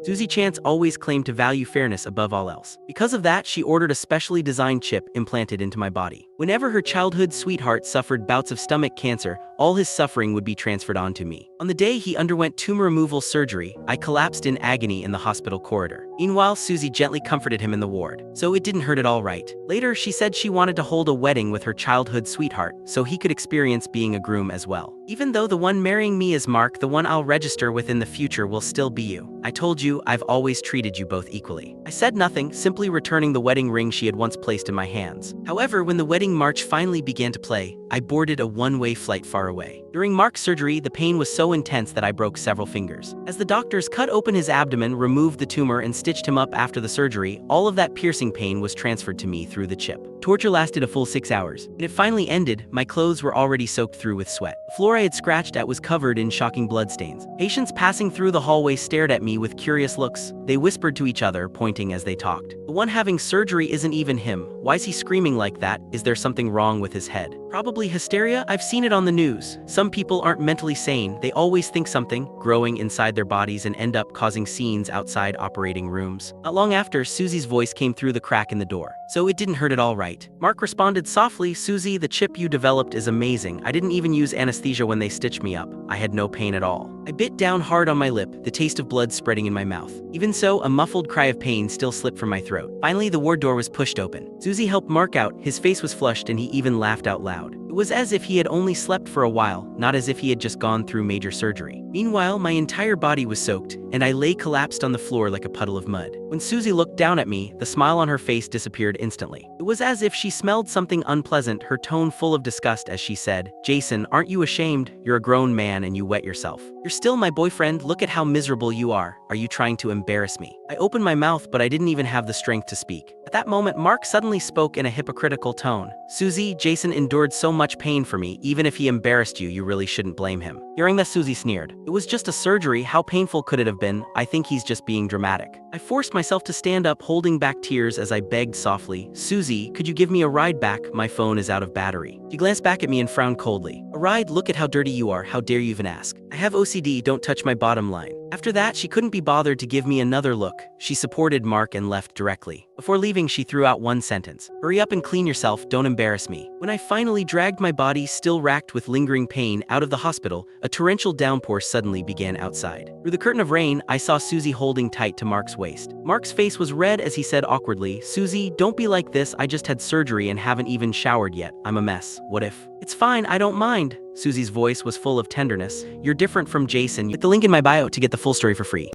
Susie Chance always claimed to value fairness above all else. Because of that, she ordered a specially designed chip implanted into my body. Whenever her childhood sweetheart suffered bouts of stomach cancer, all his suffering would be transferred onto me. On the day he underwent tumor removal surgery, I collapsed in agony in the hospital corridor. Meanwhile, Susie gently comforted him in the ward. So it didn't hurt at all, right? Later, she said she wanted to hold a wedding with her childhood sweetheart, so he could experience being a groom as well. Even though the one marrying me is Mark, the one I'll register with in the future will still be you. I told you, I've always treated you both equally. I said nothing, simply returning the wedding ring she had once placed in my hands. However, when the wedding march finally began to play, I boarded a one-way flight far away. During Mark's surgery, the pain was so intense that I broke several fingers. As the doctors cut open his abdomen, removed the tumor, and stitched him up after the surgery, all of that piercing pain was transferred to me through the chip. Torture lasted a full 6 hours. When it finally ended, my clothes were already soaked through with sweat. The floor I had scratched at was covered in shocking bloodstains. Patients passing through the hallway stared at me with curious looks. They whispered to each other, pointing as they talked. The one having surgery isn't even him. Why's he screaming like that? Is there something wrong with his head? Probably hysteria? I've seen it on the news. Some people aren't mentally sane. They always think something, growing inside their bodies and end up causing scenes outside operating rooms. Not long after, Susie's voice came through the crack in the door. So it didn't hurt at all, right? Mark responded softly, Susie, the chip you developed is amazing. I didn't even use anesthesia when they stitched me up. I had no pain at all. I bit down hard on my lip, the taste of blood spreading in my mouth. Even so, a muffled cry of pain still slipped from my throat. Finally, the ward door was pushed open. Susie helped Mark out. His face was flushed and he even laughed out loud. It was as if he had only slept for a while, not as if he had just gone through major surgery. Meanwhile, my entire body was soaked, and I lay collapsed on the floor like a puddle of mud. When Susie looked down at me, the smile on her face disappeared instantly. It was as if she smelled something unpleasant, her tone full of disgust as she said, Jason, aren't you ashamed? You're a grown man and you wet yourself. You're still my boyfriend. Look at how miserable you are. Are you trying to embarrass me? I opened my mouth, but I didn't even have the strength to speak. At that moment, Mark suddenly spoke in a hypocritical tone. Susie, Jason endured so much pain for me. Even if he embarrassed you, you really shouldn't blame him. Hearing that, Susie sneered. It was just a surgery. How painful could it have been? I think he's just being dramatic. I forced myself to stand up, holding back tears as I begged softly, Susie, could you give me a ride back? My phone is out of battery. She glanced back at me and frowned coldly. A ride? Look at how dirty you are. How dare you even ask? I have OCD. Don't touch my bottom line. After that, she couldn't be bothered to give me another look. She supported Mark and left directly. Before leaving, she threw out one sentence. Hurry up and clean yourself, don't embarrass me. When I finally dragged my body, still racked with lingering pain, out of the hospital, a torrential downpour suddenly began outside. Through the curtain of rain, I saw Susie holding tight to Mark's waist. Mark's face was red as he said awkwardly, Susie, don't be like this. I just had surgery and haven't even showered yet. I'm a mess. What if? It's fine, I don't mind. Susie's voice was full of tenderness. You're different from Jason. Click the link in my bio to get the full story for free.